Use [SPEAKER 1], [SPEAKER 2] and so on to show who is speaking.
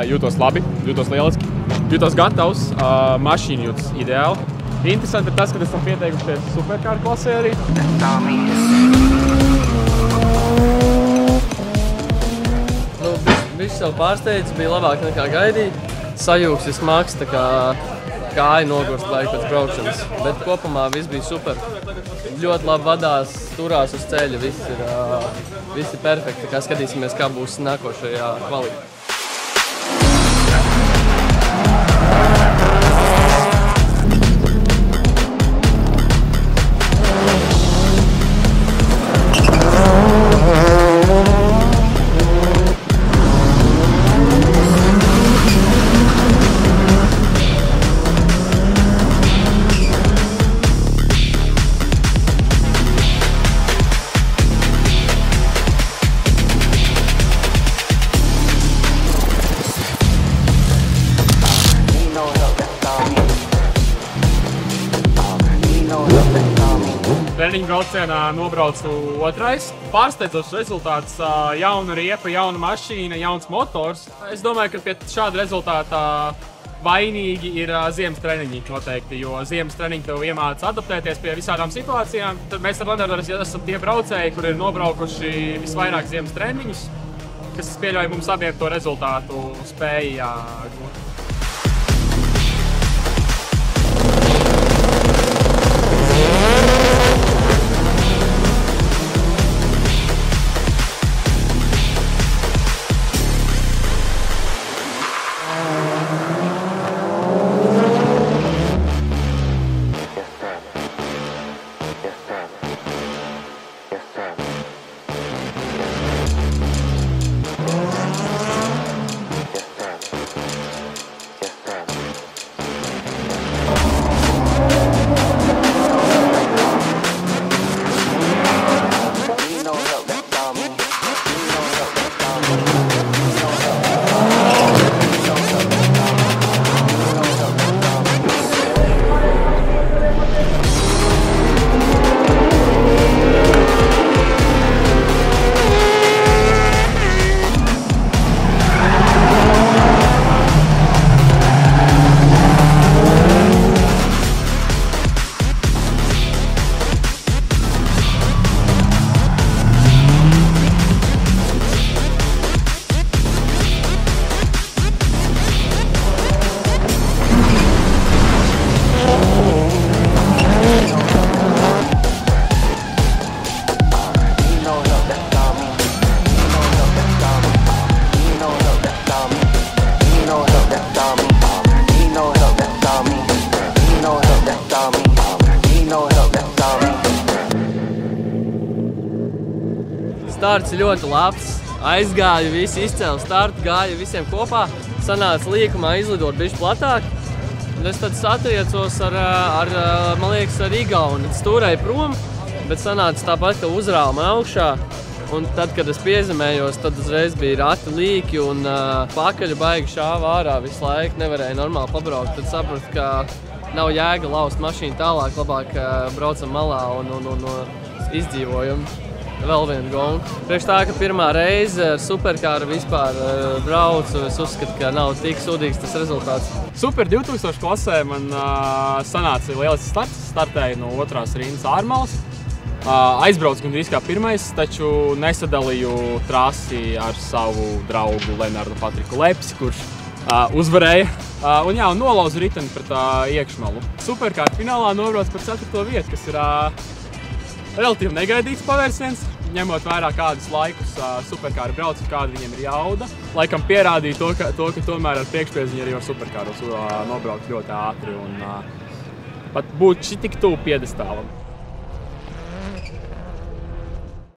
[SPEAKER 1] jūtos labi, jūtos lieliski, jūtos gatavs, mašīna jūtas ideāli. Interesanti ir tas, ka esam pieteikušies superkāru klasē arī.
[SPEAKER 2] Viss jau pārsteidz, bija labāk nekā gaidīja. Sajūgs ir smags, tā kā kāja nogurst laiku pēc braukšanas. Bet kopumā viss bija super. Ļoti labi vadās, turās uz ceļa, viss ir perfekti. Tā kā skatīsimies, kā būs nākošajā kvalī.
[SPEAKER 1] Treniņu braucienā nobraucu otrais. Pārsteidzošs rezultāts, jauna riepa, jauna mašīna, jauns motors. Es domāju, ka pie šāda rezultāta vainīgi ir ziemas treniņi noteikti, jo ziemas treniņi tev iemāca adaptēties pie visādām situācijām. Tad mēs ar Leonardu esam tie braucēji, kuri ir nobraukuši visvairāk ziemas treniņus, kas pieļauj mums abiem to rezultātu spēja gūt.
[SPEAKER 2] Starts ļoti labs, aizgāju, visi izcēli startu, gāju visiem kopā. Sanāca līkumā izlidot bišķi platāk. Un es tad satriecos man liekas, ar Igauni. Stūrēju prom, bet sanāca tāpat, ka uzrāva man augšā. Un tad, kad es piezemējos, tad uzreiz bija rati līki un pakaļu baigi šāva ārā visu laiku. Nevarēja normāli pabraukt. Tad sapratu, ka nav jēga laust mašīnu tālāk, labāk braucam malā un izdzīvojam. Vēl vienu gonku. Priekš tā, ka pirmā reize ar superkāru vispār braucu, es uzskatu, ka nav tik sūdīgs tas rezultāts.
[SPEAKER 1] Super 2000 klasē man sanāca lielisks starts. Startēju no otrās rindas ārmalas. Aizbraucu gandrīz kā pirmais, taču nesadalīju trasi ar savu draugu Leonardu Patriku Lepsi, kurš uzvarēja. Un nolauzu riteni pret iekšmalu. Superkāru finālā nobraucu par 4. vietu, kas ir relatīvi negaidīts pavērsiens, ņemot vērā kādus laikus superkāri brauc, kāda viņiem ir jauda. Laikam pierādīja to, ka tomēr ar priekšpieziņu arī var superkārus nobraukt ļoti ātri un pat būt tik tuvu piedestālam.